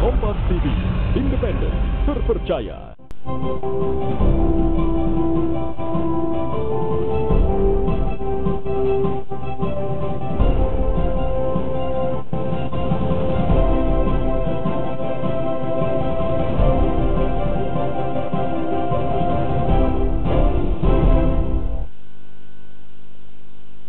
Kompas TV, independen, terpercaya.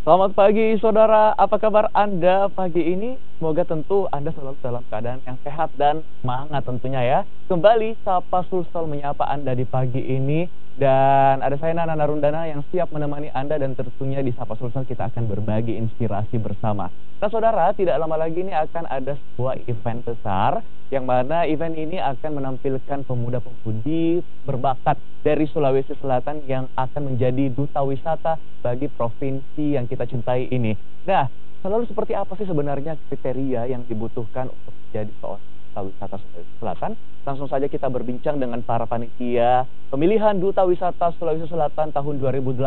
Selamat pagi saudara, apa kabar Anda pagi ini? Semoga tentu Anda selalu dalam keadaan yang sehat dan semangat tentunya ya. Kembali Sapa Sulsel menyapa Anda di pagi ini. Dan ada saya Nana Narundana yang siap menemani Anda, dan tentunya di Sapa Sulsel kita akan berbagi inspirasi bersama. Nah saudara, tidak lama lagi ini akan ada sebuah event besar, yang mana event ini akan menampilkan pemuda-pemudi berbakat dari Sulawesi Selatan yang akan menjadi duta wisata bagi provinsi yang kita cintai ini. Nah, selalu seperti apa sih sebenarnya kriteria yang dibutuhkan untuk menjadi seorang duta wisata Sulawesi Selatan? Langsung saja kita berbincang dengan para panitia pemilihan Duta Wisata Sulawesi Selatan tahun 2018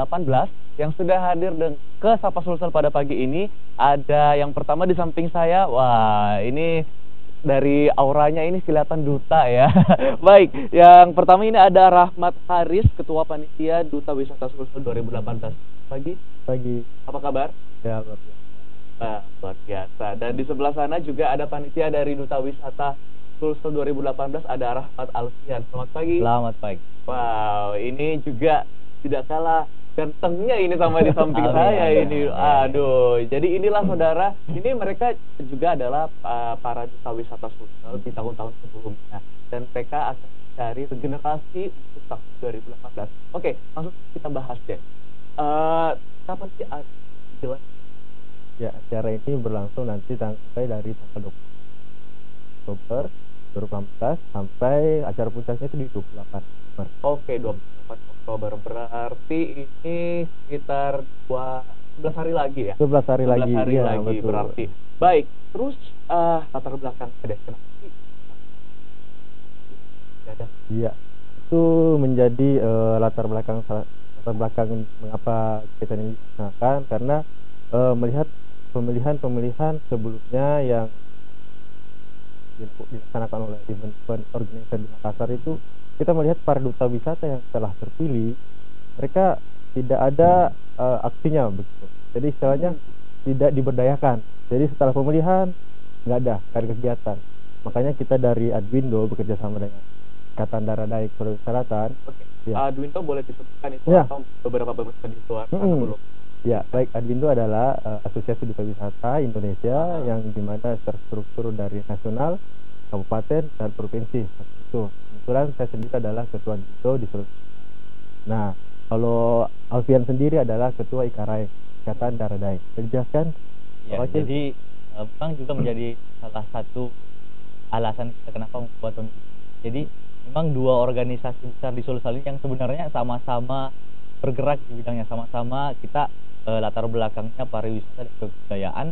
yang sudah hadir ke Sapa Sulsel pada pagi ini. Ada yang pertama di samping saya, wah ini dari auranya ini kelihatan duta ya. Baik, yang pertama ini ada Rahmat Haris, Ketua Panitia Duta Wisata Sulsel 2018. Pagi. Pagi. Apa kabar? Ya, luar biasa. Luar biasa. Dan di sebelah sana juga ada panitia dari Duta Wisata Sulsel 2018, ada Rahmat Alfian. Selamat pagi. Selamat pagi. Wow, ini juga tidak kalah gantengnya ini sama di samping saya ini. Aduh, jadi inilah saudara, ini mereka juga adalah para duta wisata Sulsel di tahun-tahun sebelumnya, dan mereka akan mencari regenerasi untuk tahun 2018. Oke, langsung kita bahas deh. Kapan sih jelas? Ya, acara ini berlangsung nanti sampai dari tanggal 20 Oktober 2018 sampai acara puncaknya itu di 28 Oktober. Oke, 28 Oktober berarti ini sekitar 11 hari lagi ya? 11 hari lagi. 11 hari ya, lagi betul. berarti. Baik, terus latar belakang deh, kenapa sih? Iya, itu menjadi latar belakang mengapa kita ini dilaksanakan, karena melihat pemilihan sebelumnya yang dilaksanakan oleh event organizer di Makassar itu, kita melihat para duta wisata yang telah terpilih, mereka tidak ada aksinya begitu. Jadi istilahnya tidak diberdayakan. Jadi setelah pemilihan nggak ada kegiatan. Makanya kita dari Adwindo bekerja sama dengan Ikatan Darah Daik Sulawesi Selatan. Oke. Ya. Adwindo boleh disebutkan itu Ya. atau beberapa di luar sana dulu? Ya, baik. Adwindo adalah Asosiasi Duta Wisata Indonesia yang dimana terstruktur dari nasional, kabupaten, dan provinsi. Itu. Kebetulan saya sendiri adalah Ketua Adwindo di Sulawesi. Nah, kalau Alfian sendiri adalah Ketua IKARAI, Ikatan Darah Daik. Dijelaskan? Ya, jadi memang juga menjadi salah satu alasan kita kenapa membuat pemilihan. Jadi memang dua organisasi besar di Sulsel yang sebenarnya sama-sama bergerak di bidangnya, sama-sama kita latar belakangnya pariwisata dan kebudayaan.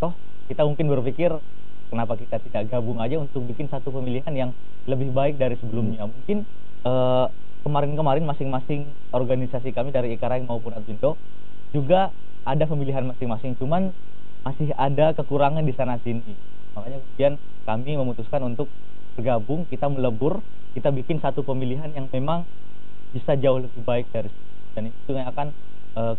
Toh kita mungkin berpikir kenapa kita tidak gabung aja untuk bikin satu pemilihan yang lebih baik dari sebelumnya. Mungkin kemarin-kemarin masing-masing organisasi kami dari IKARAI maupun Adwindo juga ada pemilihan masing-masing, cuman masih ada kekurangan di sana sini. Makanya kemudian kami memutuskan untuk bergabung, kita melebur, kita bikin satu pemilihan yang memang bisa jauh lebih baik dari sebelumnya. Dan itu yang akan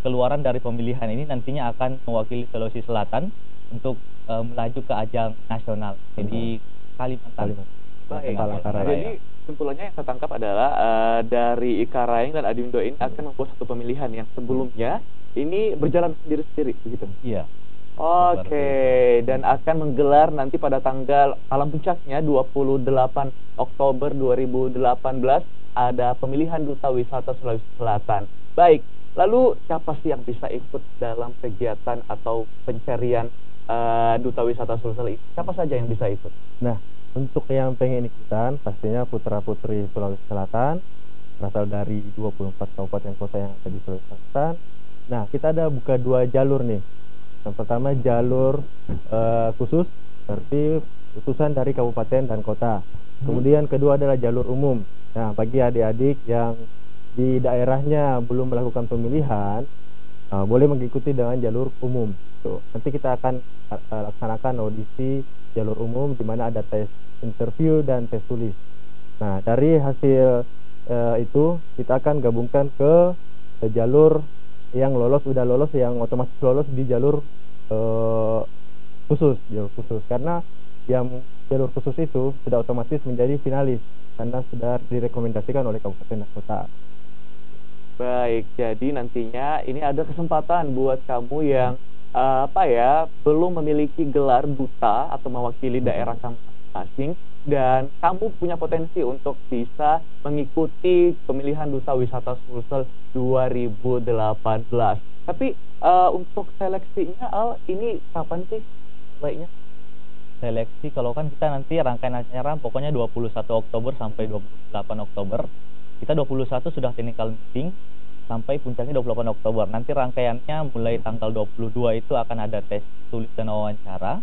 keluaran dari pemilihan ini nantinya akan mewakili Sulawesi Selatan untuk melaju ke ajang nasional di Kalimantan. Baik. Palangkaraya. Jadi kesimpulannya yang saya tangkap adalah dari IKARAI dan Adwindo ini akan membuat satu pemilihan yang sebelumnya ini berjalan sendiri-sendiri begitu. Iya. Oke, dan akan menggelar nanti pada tanggal malam puncaknya 28 Oktober 2018 ada pemilihan Duta Wisata Sulawesi Selatan. Baik, lalu siapa sih yang bisa ikut dalam kegiatan atau pencarian Duta Wisata Sulsel ini? Siapa saja yang bisa ikut? Nah, untuk yang pengen ikutan, pastinya putra-putri Sulawesi Selatan, berasal dari 24 kabupaten kota yang ada di Sulawesi Selatan. Nah, kita ada buka dua jalur nih. Yang pertama jalur khusus, berarti utusan dari kabupaten dan kota. Kemudian kedua adalah jalur umum. Nah, bagi adik-adik yang di daerahnya belum melakukan pemilihan, boleh mengikuti dengan jalur umum. Nanti kita akan laksanakan audisi jalur umum di mana ada tes interview dan tes tulis. Nah, dari hasil itu kita akan gabungkan ke jalur yang udah lolos, yang otomatis lolos di jalur khusus, karena yang jalur khusus itu sudah otomatis menjadi finalis karena sudah direkomendasikan oleh kabupaten dan kota. Baik, jadi nantinya ini ada kesempatan buat kamu yang belum memiliki gelar duta atau mewakili daerah kamu masing-masing, dan kamu punya potensi untuk bisa mengikuti pemilihan Duta Wisata Sulsel 2018. Tapi untuk seleksinya, Al, ini kapan sih baiknya? Seleksi kalau kan kita nanti rangkaian acara pokoknya 21 Oktober sampai 28 Oktober. Kita 21 sudah technical meeting sampai puncaknya 28 Oktober. Nanti rangkaiannya mulai tanggal 22 itu akan ada tes tulis dan wawancara.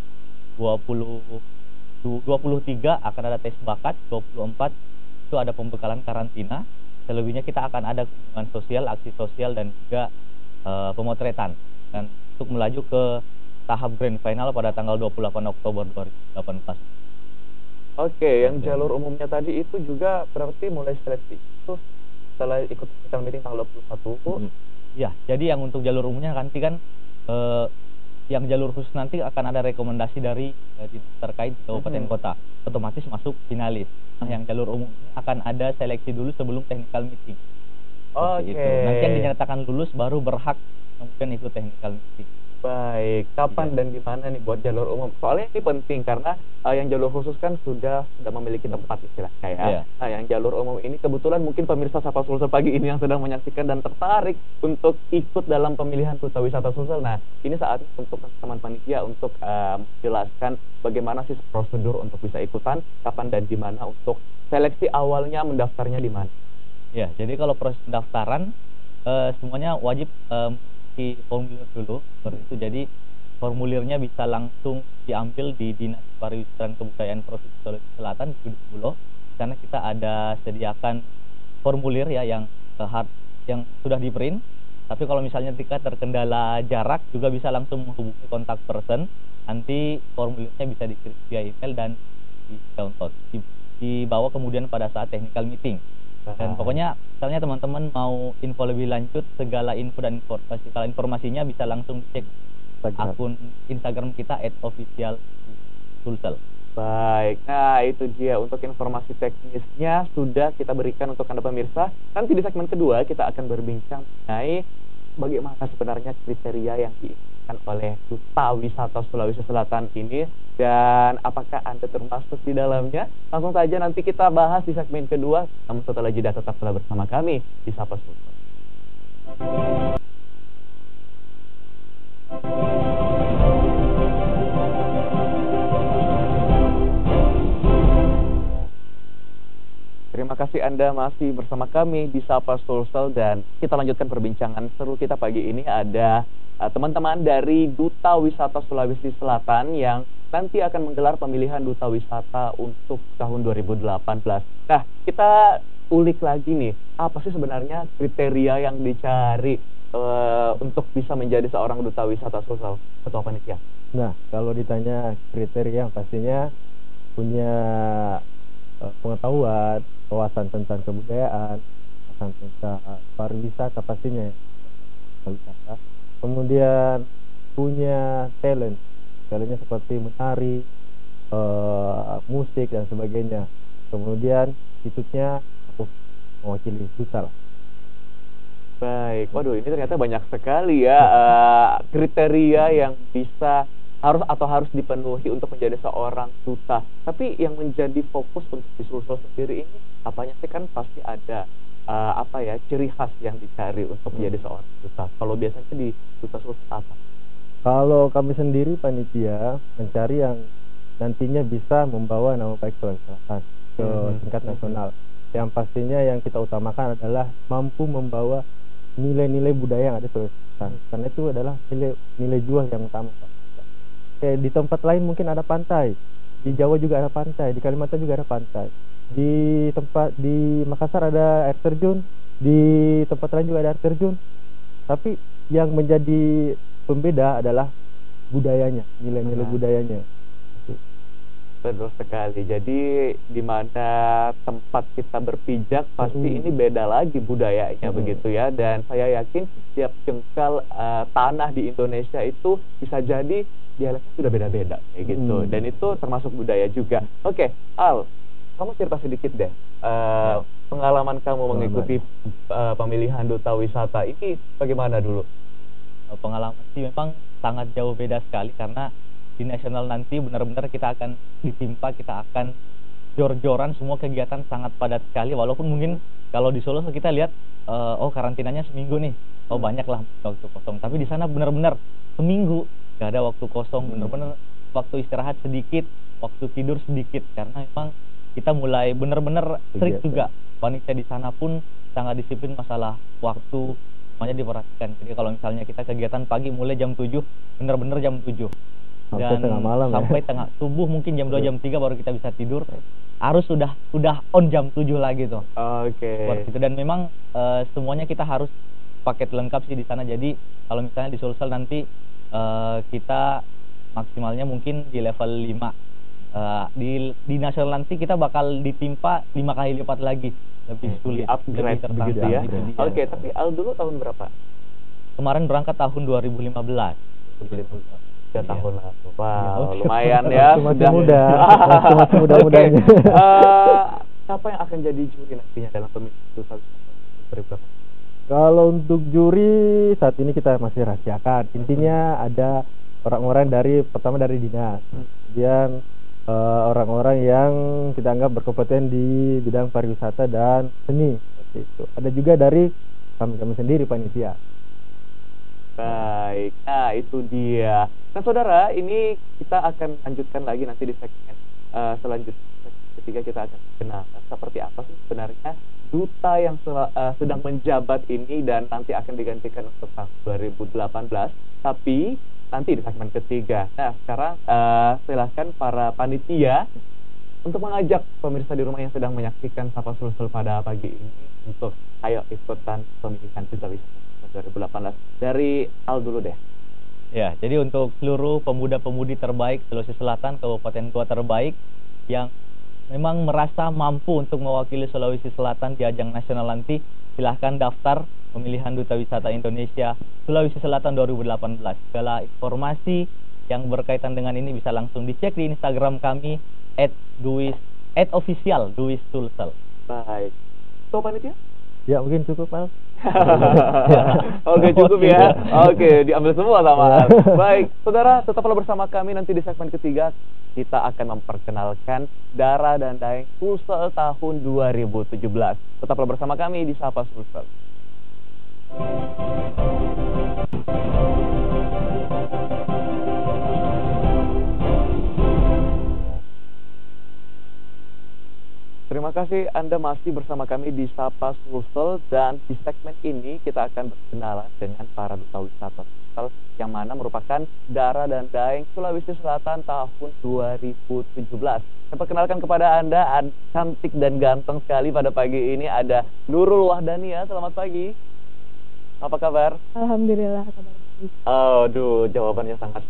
23 akan ada tes bakat, 24 itu ada pembekalan karantina. Selebihnya kita akan ada kunjungan sosial, aksi sosial, dan juga pemotretan. Dan untuk melaju ke tahap grand final pada tanggal 28 Oktober 2018. Oke, yang jalur umumnya tadi itu juga berarti mulai seleksi itu setelah ikut technical meeting tanggal 21. Ya, jadi yang untuk jalur umumnya nanti kan yang jalur khusus nanti akan ada rekomendasi dari dinas terkait di kabupaten kota, otomatis masuk finalis. Nah, yang jalur umum ini akan ada seleksi dulu sebelum technical meeting. Oke. Nanti yang dinyatakan lulus baru berhak kemudian ikut technical meeting. Baik, kapan dan gimana nih buat jalur umum? Soalnya ini penting karena yang jalur khusus kan sudah memiliki tempat istilahnya ya. Nah, yang jalur umum ini kebetulan mungkin pemirsa Sapa Sulsel pagi ini yang sedang menyaksikan dan tertarik untuk ikut dalam pemilihan Duta Wisata Sulsel. Nah, ini saatnya untuk teman panitia untuk menjelaskan bagaimana sih prosedur untuk bisa ikutan, kapan dan di mana, untuk seleksi awalnya mendaftarnya di mana. Ya, jadi kalau proses pendaftaran semuanya wajib di formulir dulu seperti itu. Jadi formulirnya bisa langsung diambil di Dinas Pariwisata dan Kebudayaan Provinsi Sulawesi Selatan di Gunung Bulo. Karena kita ada sediakan formulir ya yang sudah di print. Tapi kalau misalnya ketika terkendala jarak juga bisa langsung menghubungi kontak person. Nanti formulirnya bisa dikirim via email dan di download, dibawa kemudian pada saat technical meeting. Dan pokoknya misalnya teman-teman mau info lebih lanjut, segala info dan informasinya bisa langsung cek akun Instagram kita @officialsulsel. Baik, nah itu dia untuk informasi teknisnya sudah kita berikan untuk Anda pemirsa. Nanti di segmen kedua kita akan berbincang mengenai bagaimana sebenarnya kriteria yang diinginkan oleh Duta Wisata Sulawesi Selatan ini, dan apakah Anda termasuk di dalamnya. Langsung saja nanti kita bahas di segmen kedua. Namun setelah jeda tetaplah bersama kami di Sapa Sulsel. Terima kasih Anda masih bersama kami di Sapa Sulsel, dan kita lanjutkan perbincangan seru kita pagi ini. Ada teman-teman dari Duta Wisata Sulawesi Selatan yang nanti akan menggelar pemilihan Duta Wisata untuk tahun 2018. Nah, kita ulik lagi nih, apa sih sebenarnya kriteria yang dicari untuk bisa menjadi seorang Duta Wisata Sulsel, Ketua Panitia? Nah, kalau ditanya kriteria, pastinya punya pengetahuan, wawasan tentang kebudayaan, wawasan tentang pariwisata pastinya, pariwisata. Kemudian punya talentnya seperti menari, musik dan sebagainya. Kemudian hitutnya aku mewakili duta lah. Baik, waduh ini ternyata banyak sekali ya kriteria yang harus dipenuhi untuk menjadi seorang duta. Tapi yang menjadi fokus untuk di Sulsel sendiri ini apanya sih? Kan pasti ada ciri khas yang dicari untuk menjadi seorang duta. Kalau biasanya di Duta Sulsel apa? Kalau kami sendiri panitia mencari yang nantinya bisa membawa nama baik Sulawesi Selatan ke tingkat nasional. Yang pastinya yang kita utamakan adalah mampu membawa nilai-nilai budaya yang ada di Sulawesi Selatan. Karena itu adalah nilai jual yang utama. Kayak di tempat lain mungkin ada pantai, di Jawa juga ada pantai, di Kalimantan juga ada pantai, di Makassar ada air terjun, di tempat lain juga ada air terjun. Tapi yang menjadi pembeda adalah budayanya, nilai-nilai budayanya. Betul sekali. Jadi di mana tempat kita berpijak pasti ini beda lagi budayanya begitu ya. Dan saya yakin tiap jengkal tanah di Indonesia itu bisa jadi dialeknya sudah beda-beda kayak gitu. Dan itu termasuk budaya juga. Oke, Al, kamu cerita sedikit deh. Pengalaman kamu mengikuti pemilihan duta wisata ini bagaimana dulu? Pengalaman sih memang sangat jauh beda sekali, karena di nasional nanti benar-benar kita akan ditimpa, kita akan jor-joran, semua kegiatan sangat padat sekali. Walaupun mungkin kalau di Solo kita lihat oh karantinanya seminggu nih, oh banyak lah waktu kosong, tapi di sana benar-benar seminggu gak ada waktu kosong, benar-benar waktu istirahat sedikit, waktu tidur sedikit, karena memang kita mulai benar-benar strict juga. Wanita di sana pun sangat disiplin masalah waktu, semuanya diperhatikan. Jadi kalau misalnya kita kegiatan pagi mulai jam 7, benar-benar jam 7. Sampai tengah malam sampai ya? tengah subuh, mungkin jam 2 jam 3 baru kita bisa tidur. Harus sudah on jam 7 lagi tuh. Oke. Dan memang semuanya kita harus paket lengkap sih di sana. Jadi kalau misalnya di Sulsel nanti kita maksimalnya mungkin di level 5. Di nasional nanti kita bakal ditimpa 5 kali lipat lagi, lebih sulit, Upgrade lebih begitu ya. tertantang. Oke, tapi Al dulu tahun berapa? Kemarin berangkat tahun 2015. 3 tahun lalu. Wow, Iya. lumayan ya. Masih muda. Masih muda-mudanya. Oke. Siapa yang akan jadi juri nantinya dalam pemilu duta wisata 2018? Kalau untuk juri saat ini kita masih rahasiakan. Intinya ada orang-orang pertama dari dinas, kemudian orang-orang yang kita anggap berkompeten di bidang pariwisata dan seni, seperti itu. Ada juga dari kami sendiri panitia. Baik, nah itu dia. Nah saudara, ini kita akan lanjutkan lagi nanti di segmen selanjutnya. Ketika kita akan kenal seperti apa sih sebenarnya duta yang sedang menjabat ini, dan nanti akan digantikan untuk tahun 2018. Tapi nanti di segmen ketiga. Nah sekarang silakan para panitia untuk mengajak pemirsa di rumah yang sedang menyaksikan Sapa Sulsel pada pagi ini untuk ayo ikutan pemilihan duta wisata 2018. Dari Al dulu deh. Ya, jadi untuk seluruh pemuda-pemudi terbaik Sulawesi Selatan, kabupaten kota terbaik yang memang merasa mampu untuk mewakili Sulawesi Selatan di ajang nasional nanti, silahkan daftar pemilihan Duta Wisata Indonesia Sulawesi Selatan 2018. Segala informasi yang berkaitan dengan ini bisa langsung dicek di Instagram kami @official Duis Sulsel. Baik. So panitia? Ya mungkin cukup, Al. Oke, cukup ya. Oke, diambil semua sama Al. Baik, saudara, tetaplah bersama kami nanti di segmen ketiga. Kita akan memperkenalkan Dara dan Daeng Sulsel tahun 2017. Tetaplah bersama kami di Sapa Sulsel. Terima kasih Anda masih bersama kami di Sapa Sulsel, dan di segmen ini kita akan berkenalan dengan para duta wisata Sulsel yang mana merupakan Dara dan Daeng Sulawesi Selatan tahun 2017. Saya perkenalkan kepada Anda, cantik dan ganteng sekali pada pagi ini ada Nurul Wahdania. Selamat pagi. Apa kabar? Alhamdulillah, kabar baik. Aduh, jawabannya sangat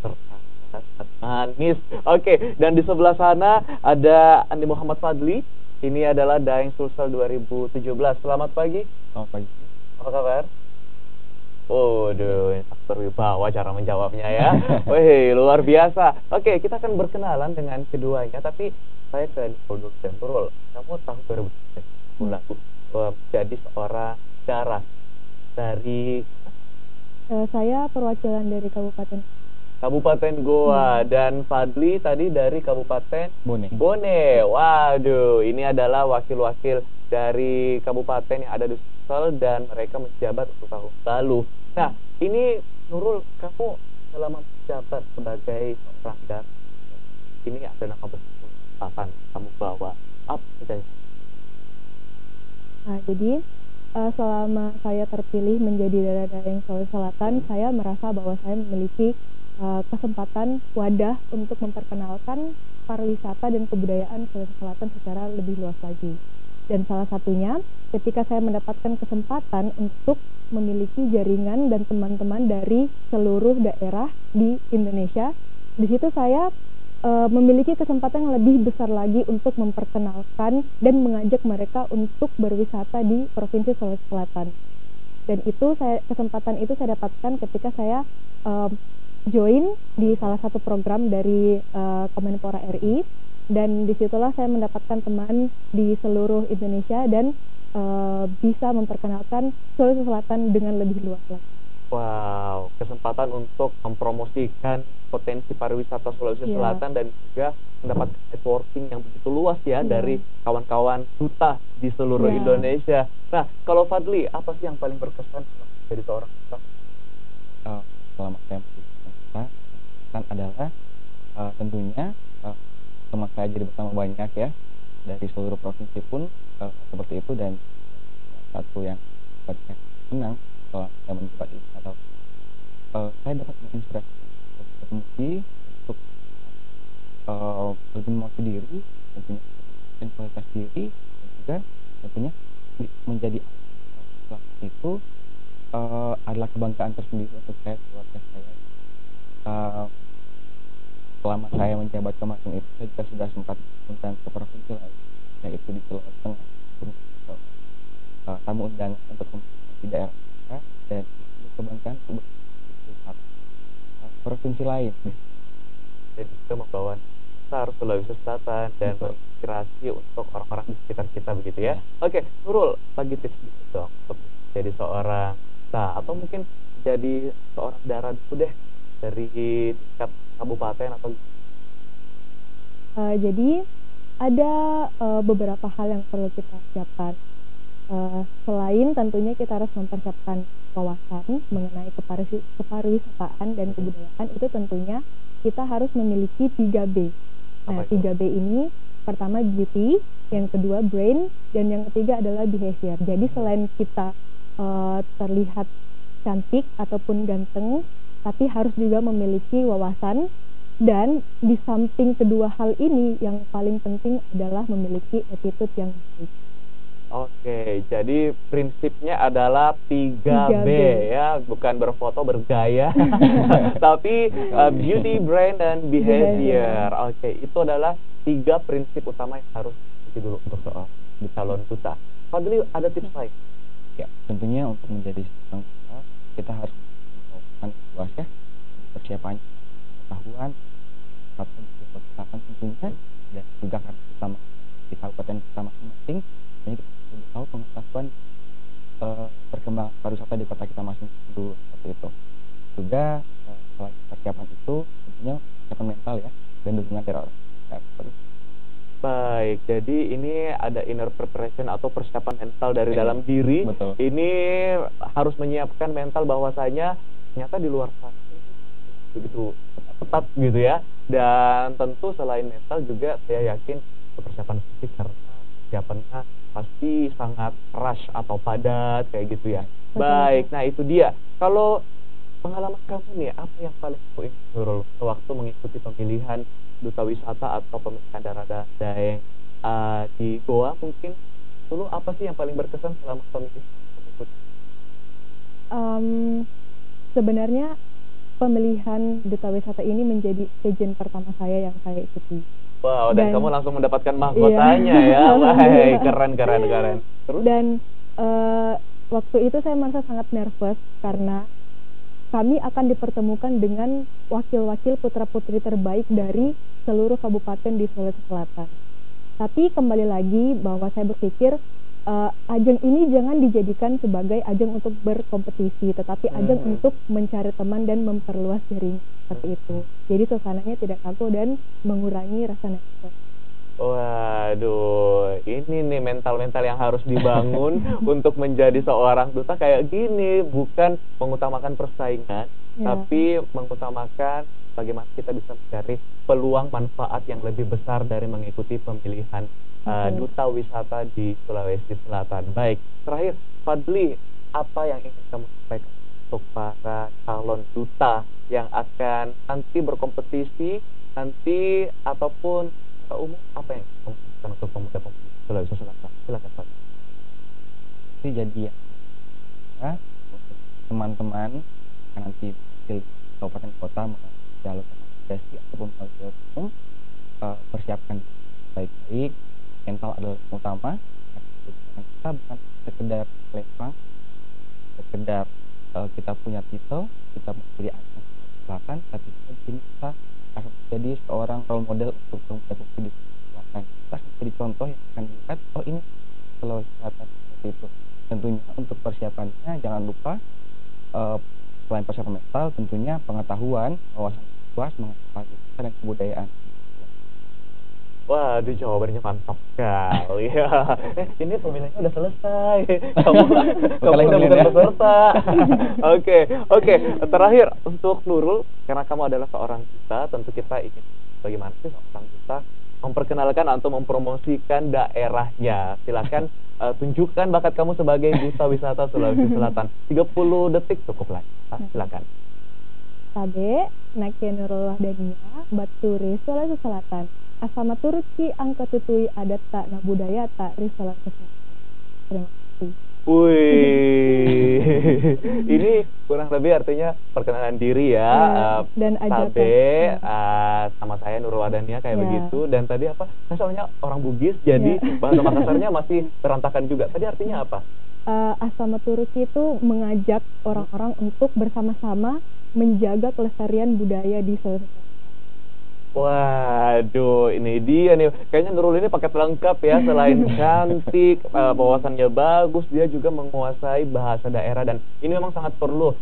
manis. Oke, dan di sebelah sana ada Andi Muhammad Fadli. Ini adalah Daeng Sulsel 2017. Selamat pagi. Selamat pagi. Apa kabar? Waduh, berwibawa cara menjawabnya ya. Wih, luar biasa. Oke, kita akan berkenalan dengan keduanya. Tapi saya ke Nurul dan Nurul. Kamu tahun 2017 menjadi seorang Dara dari Saya perwakilan dari Kabupaten Goa, dan Fadli tadi dari Kabupaten Bone. Waduh, ini adalah wakil-wakil dari kabupaten yang ada di Sulsel dan mereka menjabat untuk tahun lalu. Nah, ini Nurul, kamu selama menjabat sebagai seorang Dara, ini ada nama besar kamu bawa apa saja? Nah, jadi selama saya terpilih menjadi Dara Daeng Sulawesi Selatan, saya merasa bahwa saya memiliki kesempatan wadah untuk memperkenalkan pariwisata dan kebudayaan Sulawesi Selatan secara lebih luas lagi. Dan salah satunya ketika saya mendapatkan kesempatan untuk memiliki jaringan dan teman-teman dari seluruh daerah di Indonesia. Di situ saya memiliki kesempatan yang lebih besar lagi untuk memperkenalkan dan mengajak mereka untuk berwisata di Provinsi Sulawesi Selatan. Dan itu kesempatan itu saya dapatkan ketika saya join di salah satu program dari Kemenpora RI, dan disitulah saya mendapatkan teman di seluruh Indonesia dan bisa memperkenalkan Sulawesi Selatan dengan lebih luas lagi. Wow, kesempatan untuk mempromosikan potensi pariwisata Sulawesi Iya. Selatan dan juga mendapatkan networking yang begitu luas ya Iya. dari kawan-kawan duta di seluruh Iya. Indonesia. Nah, kalau Fadli, apa sih yang paling berkesan selama jadi seorang duta? Selama saya menjadi duta kan adalah tentunya teman saya jadi bertambah banyak ya, dari seluruh provinsi pun seperti itu. Dan satu yang buat saya senang setelah saya mencoba ini adalah saya dapat menginspirasi teman-teman untuk lebih memotivasi diri, tentunya dan kualitas diri, dan juga tentunya menjadi itu adalah kebanggaan tersendiri untuk saya, keluarga saya. Selama saya menjabat kemarin itu, saya juga sudah sempat undang ke provinsi lain, yaitu di Sulawesi Tengah, tamu undangan untuk di daerah mereka, dan itu kebanggaan untuk melihat provinsi lain. Dan juga membawa besar Sulawesi Selatan dan menginspirasi untuk orang-orang di sekitar kita begitu ya. Oke, Nurul, bagi tips gitu dong untuk jadi seorang duta atau mungkin jadi seorang daerah dulu deh dari tingkat kabupaten atau Jadi ada beberapa hal yang perlu kita siapkan. Selain tentunya kita harus mempersiapkan wawasan mengenai kepariwisataan dan kebudayaan, itu tentunya kita harus memiliki 3B. Nah, Apa itu? 3B ini pertama beauty, yang kedua brain, dan yang ketiga adalah behavior. Jadi selain kita terlihat cantik ataupun ganteng, tapi harus juga memiliki wawasan. Dan di samping kedua hal ini, yang paling penting adalah memiliki attitude yang baik. Oke, jadi prinsipnya adalah 3B 3B. ya, bukan berfoto bergaya, tapi beauty, brain, dan behavior. Oke, itu adalah 3 prinsip utama yang harus dimiliki dulu untuk seorang calon duta. Fadli, ada tips lain? Ya, tentunya untuk menjadi seorang duta kita harus melakukan luas ya, persiapan pengetahuan atau kesehatan tentunya, dan juga karena utama di kabupaten kita masing-masing, jadi kita perlu tahu pengetahuan perkembangan pariwisata di kota kita masing-masing dulu, seperti itu. Juga selain persiapan itu tentunya persiapan mental ya, dan dukungan dari orang. Ya, seperti itu. Baik, jadi ini ada inner preparation atau persiapan mental dari Iya, dalam diri. betul. Ini harus menyiapkan mental bahwasanya ternyata di luar sana begitu ketat gitu ya. Dan tentu selain mental juga saya yakin persiapan fisik, karena persiapannya pasti sangat rush atau padat kayak gitu ya. Betul. Baik, nah itu dia. Kalau pengalaman kamu nih, apa yang paling kamu ingat Nurul, waktu mengikuti pemilihan duta wisata atau pemilihan daerah Daeng di Goa mungkin dulu, apa sih yang paling berkesan selama mengikuti? Sebenarnya pemilihan duta wisata ini menjadi pageant pertama saya yang saya ikuti. Wow, dan Dan- kamu langsung mendapatkan mahkotanya Iya. ya. Wah, keren. Terus? Dan waktu itu saya merasa sangat nervous karena kami akan dipertemukan dengan wakil-wakil putra-putri terbaik dari seluruh kabupaten di Sulawesi Selatan. Tapi kembali lagi bahwa saya berpikir ajang ini jangan dijadikan sebagai ajang untuk berkompetisi, tetapi ajang untuk mencari teman dan memperluas jaringan, seperti itu. Jadi suasananya tidak kaku dan mengurangi rasa nervous. Waduh, ini nih mental-mental yang harus dibangun untuk menjadi seorang duta kayak gini, bukan mengutamakan persaingan, Ya. tapi mengutamakan bagaimana kita bisa mencari peluang manfaat yang lebih besar dari mengikuti pemilihan Betul. duta wisata di Sulawesi Selatan. Baik, terakhir Fadli, apa yang ingin kamu sampaikan untuk para calon duta yang akan nanti berkompetisi nanti ataupun secara umum, apa yang kamu sampaikan untuk pemuda-pemudi Sulawesi Selatan? Silakan Pak. Itu jadi ya, untuk teman-teman yang nanti di kabupaten kota melalui jalur asosiasi ataupun melalui jalur umum, mental adalah yang utama. Kita bukan sekedar lepas, sekedar kita punya titel, kita menjadi anak selatan, tapi kita akan menjadi seorang role model untuk pemuda-pemudi di selatan. Kita akan menjadi contoh yang akan dilihat, oh ini Sulawesi Selatan seperti itu. Tentunya untuk persiapannya jangan lupa selain persiapan mental, tentunya pengetahuan, wawasan luas mengenai pariwisata dan kebudayaan. Waduh, jawabannya mantap sekali. Ini pemilihannya udah selesai. Kamu udah bukan peserta. Oke. Terakhir untuk Nurul, karena kamu adalah seorang duta, tentu kita ingin bagaimana sih seorang duta memperkenalkan atau mempromosikan daerahnya. Silakan tunjukkan bakat kamu sebagai duta wisata Sulawesi Selatan. 30 detik cukup lah. Silakan. Tabe, Nake Nurul Wahdania, Baturi, Sulawesi Selatan. Asama turki angka tutui adat tak na budaya tak di Sulawesi Selatan. Terima kasih. Wih, ini kurang lebih artinya perkenalan diri ya. Dan ajakan. Tabe, sama saya Nurul Wahdania kayak begitu. Dan tadi apa? Saya soalnya orang Bugis, jadi bahasa Makassarnya masih berantakan juga. Tadi artinya apa? Asama turki itu mengajak orang-orang untuk bersama-sama menjaga kelestarian budaya di Sulawesi Selatan. Waduh, ini dia nih. Kayaknya Nurul ini paket lengkap ya. Selain cantik, wawasannya bagus, dia juga menguasai bahasa daerah. Dan ini memang sangat perlu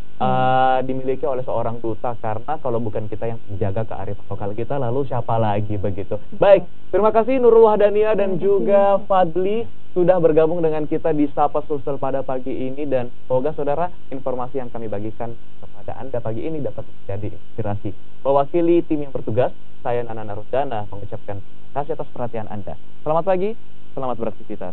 dimiliki oleh seorang duta. Karena kalau bukan kita yang menjaga kearifan lokal kita, lalu siapa lagi begitu. Baik, terima kasih Nurul Wahdania dan juga Fadli sudah bergabung dengan kita di Sapa Sulsel pada pagi ini. Dan semoga saudara, informasi yang kami bagikan kepada Anda pagi ini dapat menjadi inspirasi. Mewakili tim yang bertugas, saya Nana Narudana mengucapkan terima kasih atas perhatian Anda. Selamat pagi, selamat beraktivitas.